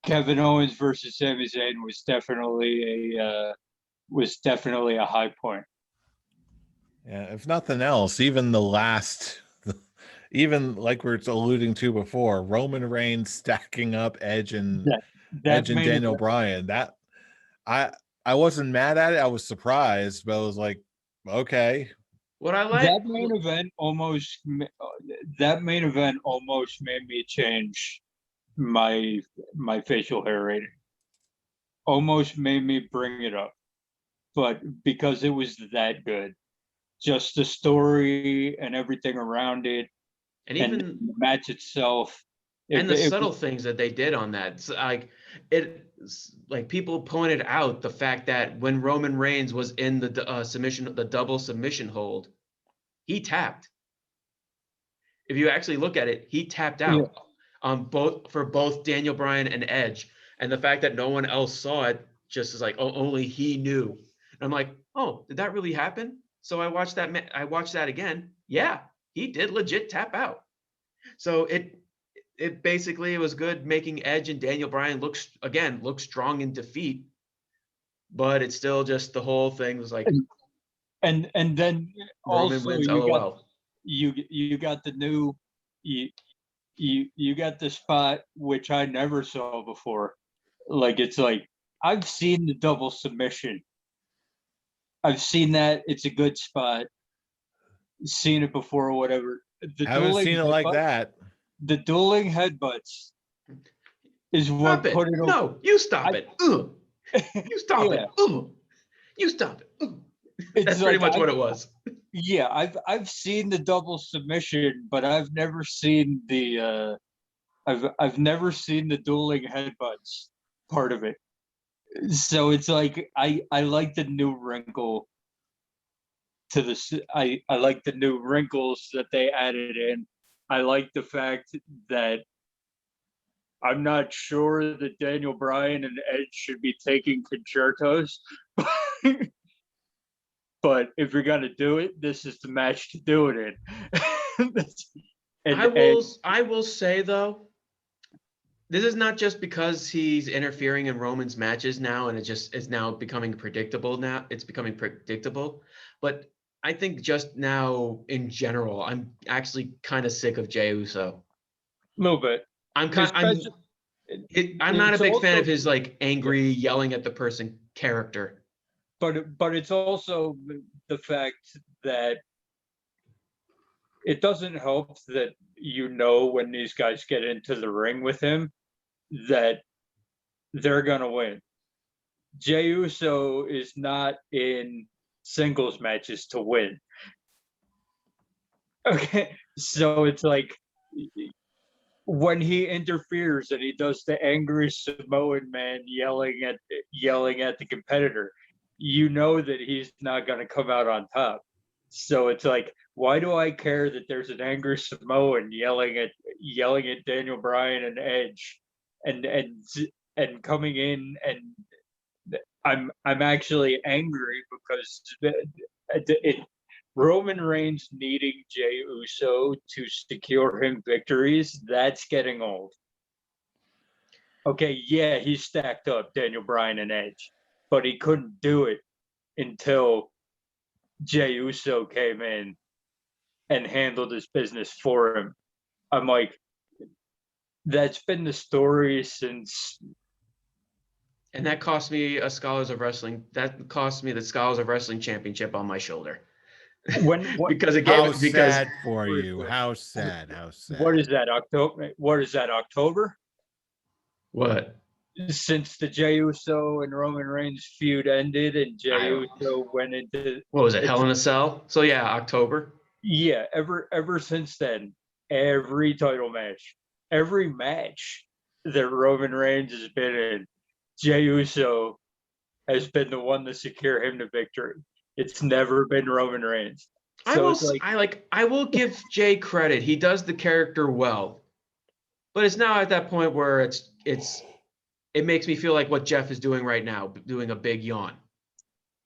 Kevin Owens versus Sami Zayn was definitely a high point. Yeah, if nothing else, even even like we were alluding to before, Roman Reigns stacking up Edge and Daniel Bryan. That I wasn't mad at it. I was surprised, but I was like, okay. What I like that main event almost made me change my facial hair rating. Almost made me bring it up, but because it was that good, just the story and everything around it, and even the match itself, And the subtle things that they did on that, like people pointed out the fact that when Roman Reigns was in the submission, the double submission hold, he tapped. If you actually look at it, he tapped out for both Daniel Bryan and Edge. And the fact that no one else saw it just is like, oh, only he knew. And I'm like, oh, did that really happen? So I watched that. I watched that again. Yeah, he did legit tap out. So it basically, it was good making Edge and Daniel Bryan look strong in defeat, but it's still just the whole thing was like, and then Roman also wins, LOL. You got the new you got the spot which I never saw before. Like, it's like, I've seen the double submission. I've seen that. It's a good spot. Seen it before or whatever. Haven't seen it like that. The dueling headbutts is what Stop put it. it. No, you stop it. Ugh. You stop Yeah. it. Ugh. You stop it. Ugh. It's That's pretty much what it was. Yeah, I've seen the double submission, but I've never seen the I've never seen the dueling headbutts part of it. So it's like, I like the new wrinkle to this. I like the new wrinkles that they added in. I like the fact that I'm not sure that Daniel Bryan and Edge should be taking concertos. But if you're gonna do it, this is the match to do it in. I will say though, this is not just because he's interfering in Roman's matches now, and it's now becoming predictable. Now it's becoming predictable, but I think just now in general, I'm actually kind of sick of Jey Uso. A little bit. I'm not a big fan of his like angry yelling at the person character. But it's also the fact that it doesn't help that, when these guys get into the ring with him, that they're gonna win. Jey Uso is not in singles matches to win. Okay, so it's like, when he interferes and he does the angry Samoan man yelling at the competitor, that he's not going to come out on top. So it's like, why do I care that there's an angry Samoan yelling at Daniel Bryan and Edge, and coming in, and I'm actually angry because Roman Reigns needing Jey Uso to secure him victories, that's getting old. Okay, yeah, he stacked up Daniel Bryan and Edge, but he couldn't do it until Jey Uso came in and handled his business for him. I'm like, that's been the story since. And that cost me a Scholars of Wrestling. That cost me the Scholars of Wrestling Championship on my shoulder. Because it gave sad for you. How sad. What is that, October? October? What? Since the Jey Uso and Roman Reigns feud ended, and Jey Uso went into, what was it, Hell in a Cell? So yeah, October. Yeah, ever since then, every title match, every match that Roman Reigns has been in, Jey Uso has been the one to secure him to victory. It's never been Roman Reigns. So I will give Jey credit. He does the character well, but it's now at that point where it makes me feel like what Jeff is doing right now, doing a big yawn.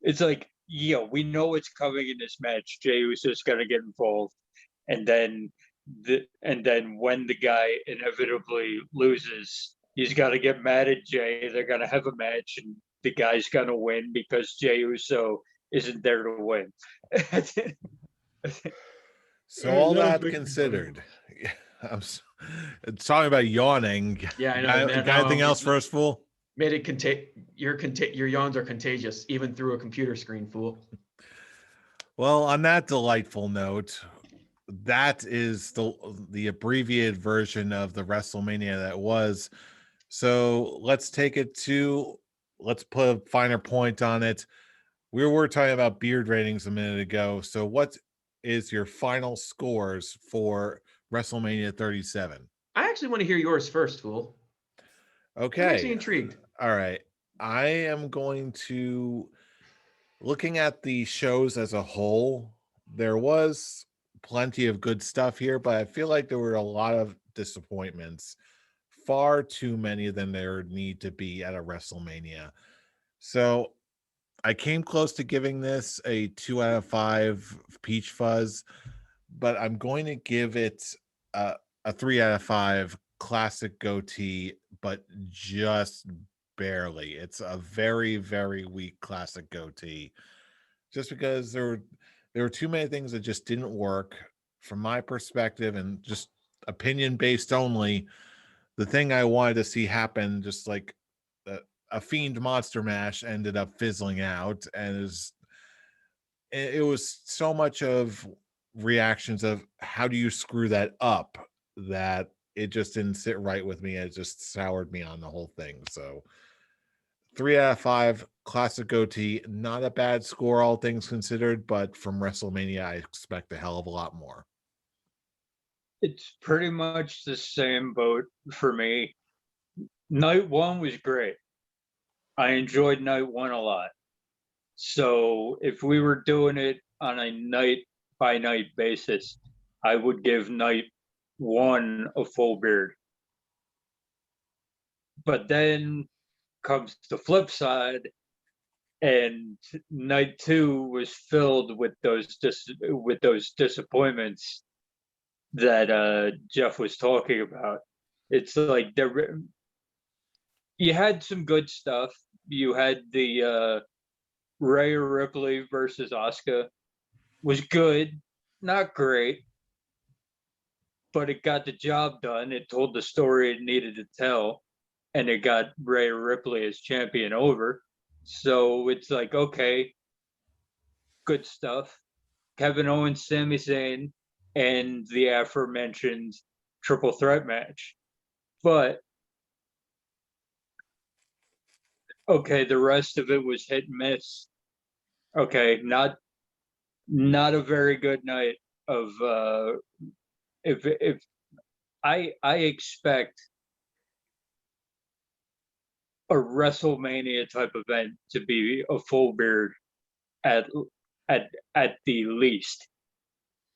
It's like, yeah, we know what's coming in this match. Jey Uso's gonna get involved, and then when the guy inevitably loses, he's got to get mad at Jey. They're gonna have a match, and the guy's gonna win because Jey Uso isn't there to win. So all that considered, I'm talking about yawning. Yeah, I know. Got anything else for us, fool? Made it your yawns are contagious, even through a computer screen, fool. Well, on that delightful note, that is the abbreviated version of the WrestleMania that was. So let's put a finer point on it. We were talking about beard ratings a minute ago. So what is your final scores for WrestleMania 37? I actually want to hear yours first, Fool. I'm actually Okay. intrigued. All right. I am going to, looking at the shows as a whole, there was plenty of good stuff here, but I feel like there were a lot of disappointments, far too many than there need to be at a WrestleMania. So I came close to giving this a 2 out of 5 peach fuzz, but I'm going to give it a 3 out of 5 classic goatee, but just barely. It's a very, very weak classic goatee, just because there were too many things that just didn't work from my perspective, and just opinion based only. The thing I wanted to see happen, just like a, a Fiend Monster Mash, ended up fizzling out, and it was so much of reactions of how do you screw that up, that it just didn't sit right with me. It just soured me on the whole thing. So 3 out of 5 classic goatee, not a bad score all things considered, but from WrestleMania I expect a hell of a lot more. It's pretty much the same boat for me. Night one was great. I enjoyed night one a lot. So if we were doing it on a night by night basis, I would give night one a full beard. But then comes the flip side, and night two was filled with those disappointments that Jeff was talking about. It's like you had some good stuff. You had the Rhea Ripley versus Asuka was good, not great, but it got the job done. It told the story it needed to tell, and it got Rhea Ripley as champion over. So it's like, okay, good stuff. Kevin Owens, Sami Zayn, and the aforementioned triple threat match. But okay, the rest of it was hit and miss. Okay, not a very good night of if I expect a WrestleMania type event to be a full beard at at the least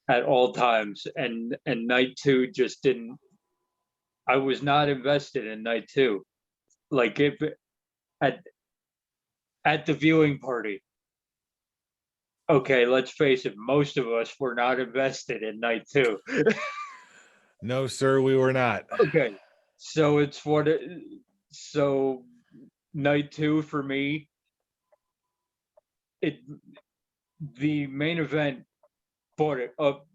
at all times, and night two just didn't. I was not invested in night two. Like if at at the viewing party. Okay, let's face it, most of us were not invested in night two. No, sir, we were not. Okay, so it's what it, so night two for me, it the main event brought it up.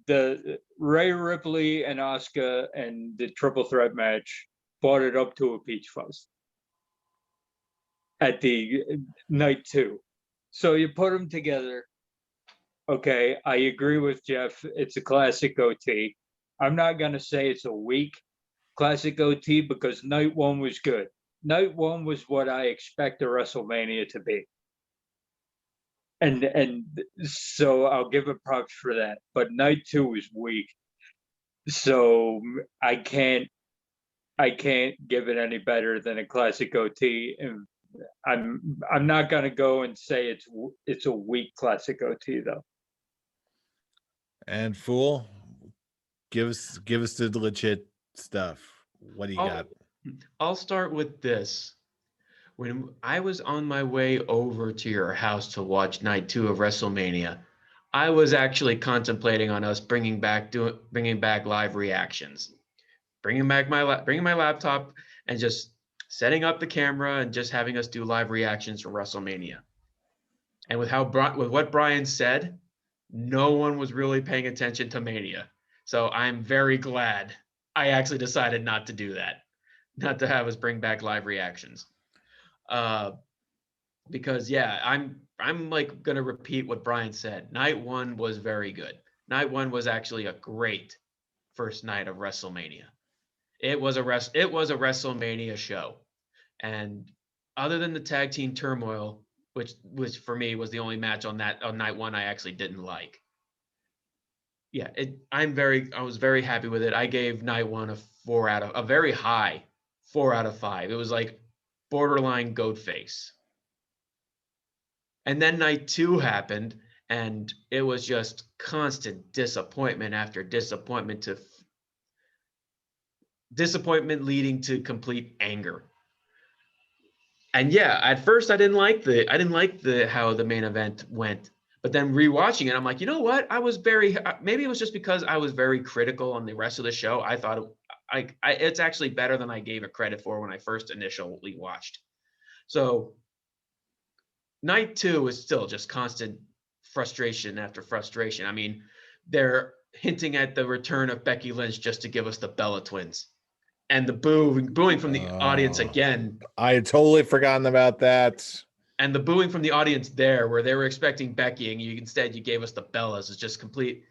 The Rhea Ripley and Asuka and the triple threat match brought it up to a peach fuzz at the night two. So you put them together. Okay, I agree with Jeff. It's a classic OT. I'm not gonna say it's a weak classic OT because night one was good. Night one was what I expect a WrestleMania to be. And so I'll give it props for that. But night two was weak. So I can't give it any better than a classic OT. And I'm not gonna go and say it's a weak classic OT though. And Fool, give us the legit stuff. What do you got? I'll start with this. When I was on my way over to your house to watch night 2 of WrestleMania, I was actually contemplating on us bringing back live reactions, bringing my laptop and just setting up the camera and just having us do live reactions for WrestleMania. And with what Brian said, no one was really paying attention to Mania. So I'm very glad I actually decided not to do that, not to have us bring back live reactions. Because yeah, I'm like gonna repeat what Brian said. Night one was very good. Night one was actually a great first night of WrestleMania. It was a WrestleMania show, and other than the tag team turmoil, which for me was the only match on night one I actually didn't like. yeah, I was very happy with it. I gave night one a very high 4 out of 5. It was like borderline goat face. And then night two happened, and it was just constant disappointment after disappointment leading to complete anger. And yeah, at first I didn't like the how the main event went. But then rewatching it, I'm like, you know what? Maybe it was just because I was very critical on the rest of the show. I thought it's actually better than I gave it credit for when I first initially watched. So night two is still just constant frustration after frustration. I mean, they're hinting at the return of Becky Lynch just to give us the Bella Twins, and the booing from the audience again. I had totally forgotten about that. And the booing from the audience there, where they were expecting Becky, and you gave us the Bellas, is just complete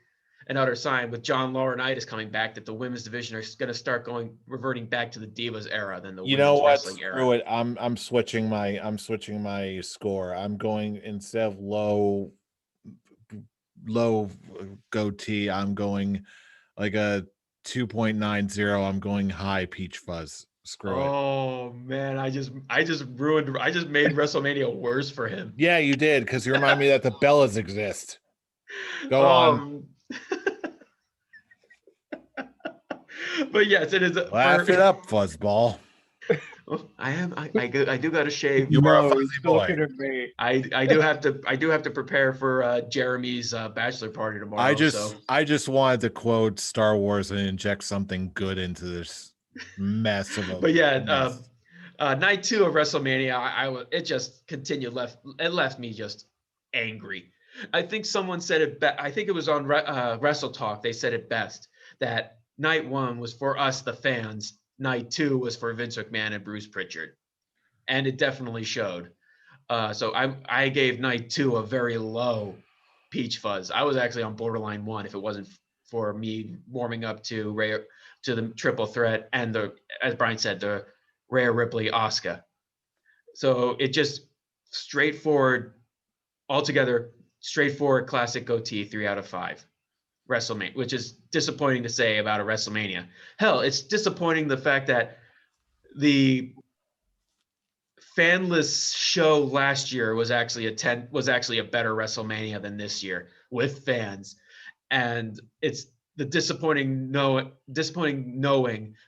and utter sign. With John Laurinaitis coming back, that the women's division is going to start reverting back to the Divas era than the women's wrestling era. Screw it. I'm switching my score. I'm going, instead of low goatee, I'm going like a 2.90. I'm going high peach fuzz. Screw it. Oh man, I just made WrestleMania worse for him. Yeah, you did, because you remind me that the Bellas exist. Go on. But yes, it is. Laugh it up, fuzzball. I do got to shave. You are a fuzzy boy. Looking at me. I do have to prepare for Jeremy's bachelor party tomorrow. I just wanted to quote Star Wars and inject something good into this mess of a. But yeah, night two of WrestleMania, it just continued it left me just angry. I think someone said it. I think it was on Wrestle Talk. They said it best, that night one was for us, the fans. Night two was for Vince McMahon and Bruce Pritchard, and it definitely showed. So I gave night two a very low peach fuzz. I was actually on borderline 1 if it wasn't for me warming up to the triple threat and as Brian said, the Rhea Ripley Asuka. So it just altogether straightforward classic goatee 3 out of 5. WrestleMania, which is disappointing to say about a WrestleMania. Hell, it's disappointing the fact that the fanless show last year was actually a better WrestleMania than this year with fans, and it's the disappointing knowing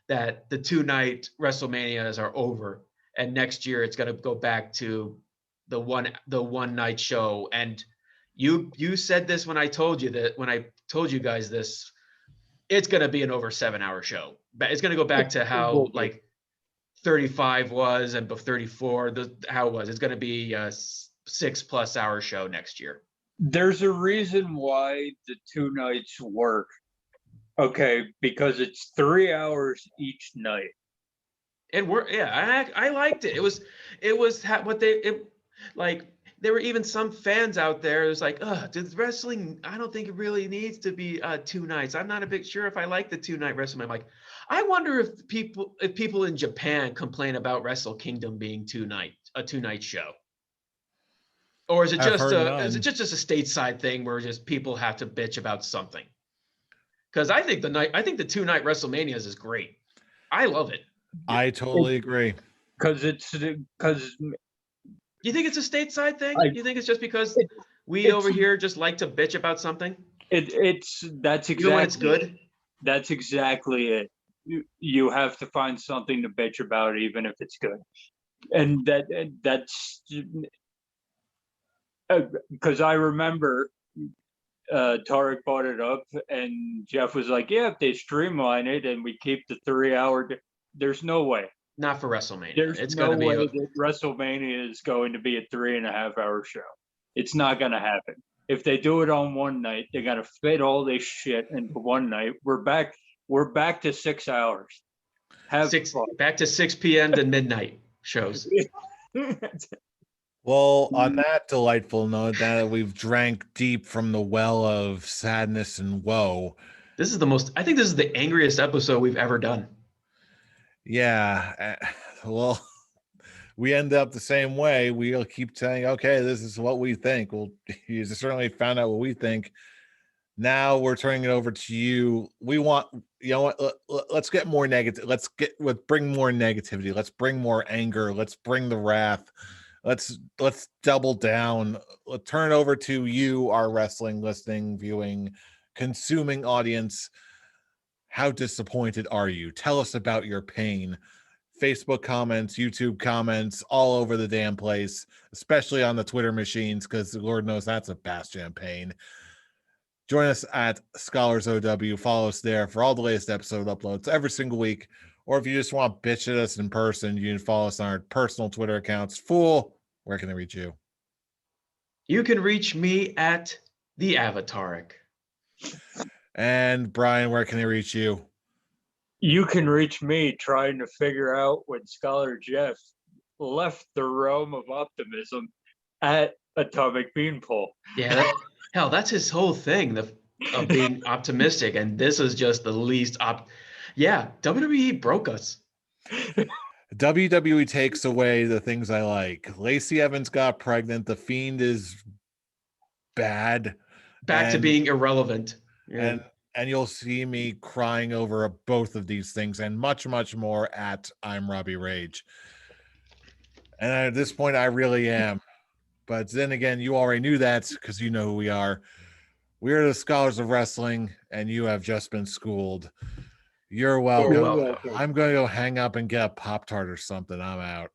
that the 2-night WrestleManias are over, and next year it's going to go back to the one night show. And you said this when I told you guys this, it's going to be an over 7-hour show. It's going to go back to how like 35 was, and 34 how it was. It's going to be a 6+ hour show next year. There's a reason why the 2 nights work. Okay, because it's 3 hours each night. And I liked it. It was there were even some fans out there. It was like, does wrestling? I don't think it really needs to be 2 nights. I'm not a big sure if I like the 2-night wrestling. I'm like, I wonder if people in Japan complain about Wrestle Kingdom being a 2-night show, or is it just a stateside thing where just people have to bitch about something? Because I think the 2-night WrestleManias is great. I love it. I totally agree. Because you think it's a stateside thing? You think it's just because we over here just like to bitch about something? That's exactly. You know when it's good? That's exactly it. You have to find something to bitch about, even if it's good, and that's because I remember Tarek brought it up, and Jeff was like, "Yeah, if they streamline it and we keep the 3-hour, there's no way." Not for WrestleMania. There's no way that WrestleMania is going to be a 3.5-hour show. It's not going to happen. If they do it on one night, they're going to fit all this shit into one night. We're back to 6 hours. Back to 6 p.m. to midnight shows. Well, on that delightful note, that we've drank deep from the well of sadness and woe. I think this is the angriest episode we've ever done. Yeah, well, we end up the same way. We'll keep saying, okay, this is what we think. Well, you certainly found out what we think. Now we're turning it over to you. We want, you know what? Let's get more negative. Let's bring more negativity. Let's bring more anger. Let's bring the wrath. Let's double down. Let's turn it over to you, our wrestling listening, viewing, consuming audience. How disappointed are you? Tell us about your pain. Facebook comments, YouTube comments, all over the damn place, especially on the Twitter machines, because Lord knows that's a bastion of pain. Join us at Scholars OW. Follow us there for all the latest episode uploads every single week. Or if you just want to bitch at us in person, you can follow us on our personal Twitter accounts. Fool, where can they reach you? You can reach me at the Avataric. And Brian, where can they reach you? You can reach me trying to figure out when Scholar Jeff left the realm of optimism at Atomic Beanpole. Yeah, hell, that's his whole thing of being optimistic, and this is just the least Yeah, WWE broke us. WWE takes away the things I like. Lacey Evans got pregnant. The Fiend is bad. Back to being irrelevant. Yeah. And you'll see me crying over both of these things and much, much more at I'm Robbie Rage. And at this point, I really am. But then again, you already knew that because you know who we are. We're the Scholars of Wrestling, and you have just been schooled. You're welcome. You're welcome. I'm going to go hang up and get a Pop-Tart or something. I'm out.